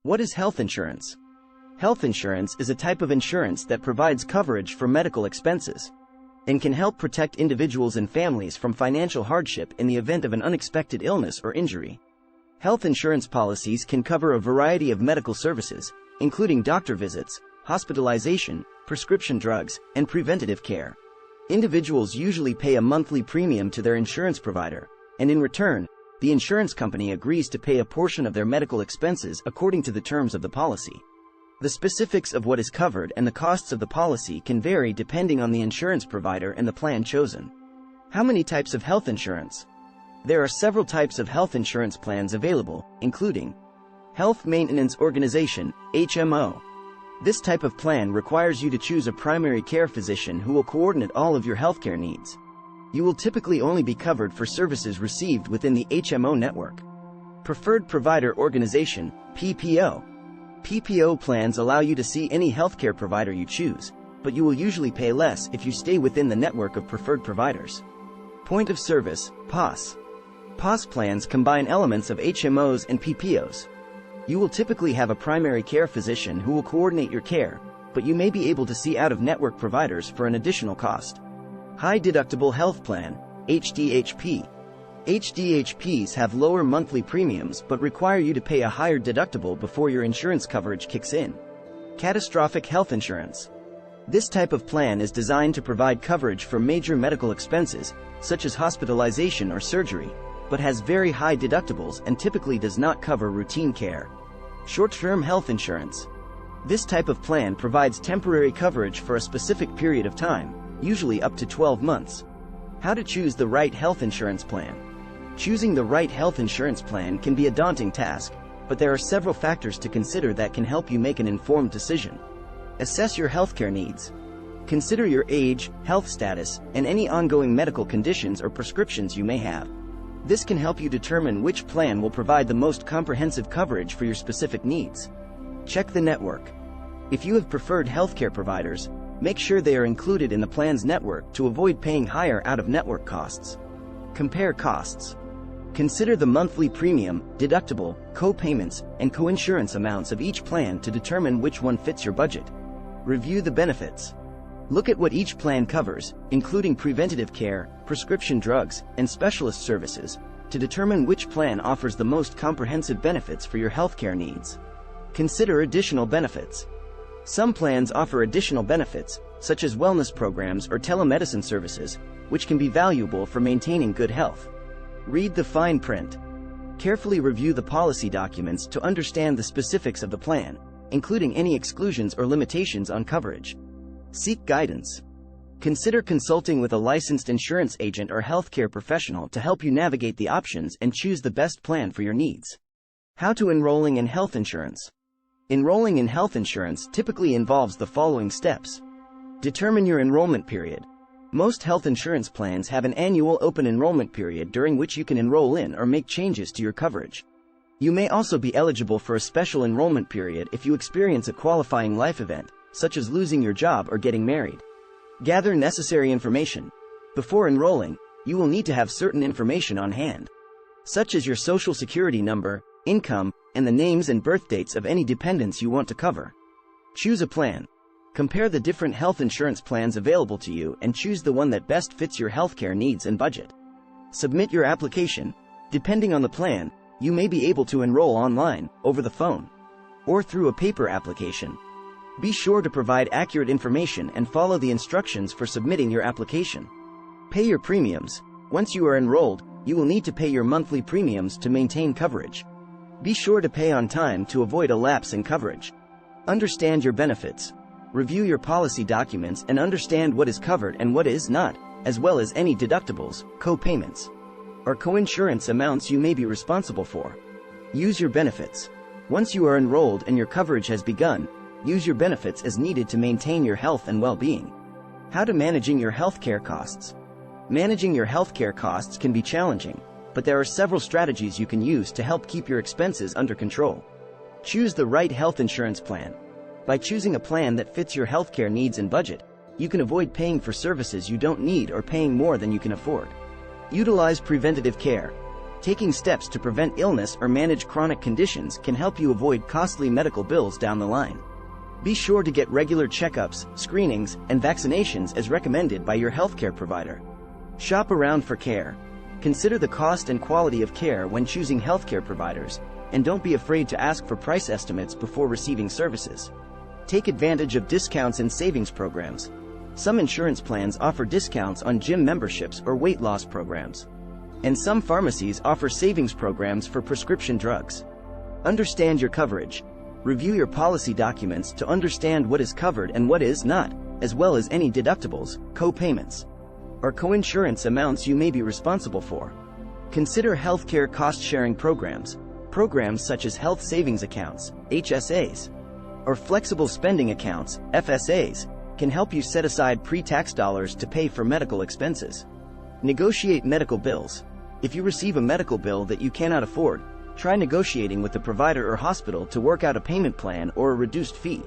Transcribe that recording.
What is health insurance? Health insurance is a type of insurance that provides coverage for medical expenses and can help protect individuals and families from financial hardship in the event of an unexpected illness or injury. Health insurance policies can cover a variety of medical services, including doctor visits, hospitalization, prescription drugs, and preventative care. Individuals usually pay a monthly premium to their insurance provider, and in return, the insurance company agrees to pay a portion of their medical expenses according to the terms of the policy. The specifics of what is covered and the costs of the policy can vary depending on the insurance provider and the plan chosen. How many types of health insurance? There are several types of health insurance plans available, including Health Maintenance Organization, HMO. This type of plan requires you to choose a primary care physician who will coordinate all of your healthcare needs. You will typically only be covered for services received within the HMO network. Preferred Provider Organization, PPO. PPO plans allow you to see any healthcare provider you choose, but you will usually pay less if you stay within the network of preferred providers. Point of Service, POS. POS plans combine elements of HMOs and PPOs. You will typically have a primary care physician who will coordinate your care, but you may be able to see out-of-network providers for an additional cost. High Deductible Health Plan, HDHP. HDHPs have lower monthly premiums but require you to pay a higher deductible before your insurance coverage kicks in. Catastrophic Health Insurance. This type of plan is designed to provide coverage for major medical expenses, such as hospitalization or surgery, but has very high deductibles and typically does not cover routine care. Short-term health insurance. This type of plan provides temporary coverage for a specific period of time, usually up to 12 months. How to choose the right health insurance plan. Choosing the right health insurance plan can be a daunting task, but there are several factors to consider that can help you make an informed decision. Assess your healthcare needs. Consider your age, health status, and any ongoing medical conditions or prescriptions you may have. This can help you determine which plan will provide the most comprehensive coverage for your specific needs. Check the network. If you have preferred healthcare providers, make sure they are included in the plan's network to avoid paying higher out-of-network costs. Compare costs. Consider the monthly premium, deductible, co-payments, and co-insurance amounts of each plan to determine which one fits your budget. Review the benefits. Look at what each plan covers, including preventative care, prescription drugs, and specialist services, to determine which plan offers the most comprehensive benefits for your healthcare needs. Consider additional benefits. Some plans offer additional benefits, such as wellness programs or telemedicine services, which can be valuable for maintaining good health. Read the fine print. Carefully review the policy documents to understand the specifics of the plan, including any exclusions or limitations on coverage. Seek guidance. Consider consulting with a licensed insurance agent or healthcare professional to help you navigate the options and choose the best plan for your needs. How to enrolling in health insurance. Enrolling in health insurance typically involves the following steps. Determine your enrollment period. Most health insurance plans have an annual open enrollment period during which you can enroll in or make changes to your coverage. You may also be eligible for a special enrollment period if you experience a qualifying life event, such as losing your job or getting married. Gather necessary information. Before enrolling, you will need to have certain information on hand, such as your social security number, income, and the names and birth dates of any dependents you want to cover. Choose a plan. Compare the different health insurance plans available to you and choose the one that best fits your healthcare needs and budget. Submit your application. Depending on the plan, you may be able to enroll online, over the phone, or through a paper application. Be sure to provide accurate information and follow the instructions for submitting your application. Pay your premiums. Once you are enrolled, you will need to pay your monthly premiums to maintain coverage. Be sure to pay on time to avoid a lapse in coverage. Understand your benefits. Review your policy documents and understand what is covered and what is not, as well as any deductibles, co-payments, or co-insurance amounts you may be responsible for. Use your benefits. Once you are enrolled and your coverage has begun, use your benefits as needed to maintain your health and well-being. How to managing your healthcare costs. Managing your healthcare costs can be challenging, but there are several strategies you can use to help keep your expenses under control. Choose the right health insurance plan. By choosing a plan that fits your healthcare needs and budget, you can avoid paying for services you don't need or paying more than you can afford. Utilize preventative care. Taking steps to prevent illness or manage chronic conditions can help you avoid costly medical bills down the line. Be sure to get regular checkups, screenings, and vaccinations as recommended by your healthcare provider. Shop around for care. Consider the cost and quality of care when choosing healthcare providers, and don't be afraid to ask for price estimates before receiving services. Take advantage of discounts and savings programs. Some insurance plans offer discounts on gym memberships or weight loss programs. And some pharmacies offer savings programs for prescription drugs. Understand your coverage. Review your policy documents to understand what is covered and what is not, as well as any deductibles, co-payments, or co-insurance amounts you may be responsible for. Consider healthcare cost-sharing programs. Programs such as health savings accounts, HSAs, or flexible spending accounts, FSAs, can help you set aside pre-tax dollars to pay for medical expenses. Negotiate medical bills. If you receive a medical bill that you cannot afford, try negotiating with the provider or hospital to work out a payment plan or a reduced fee.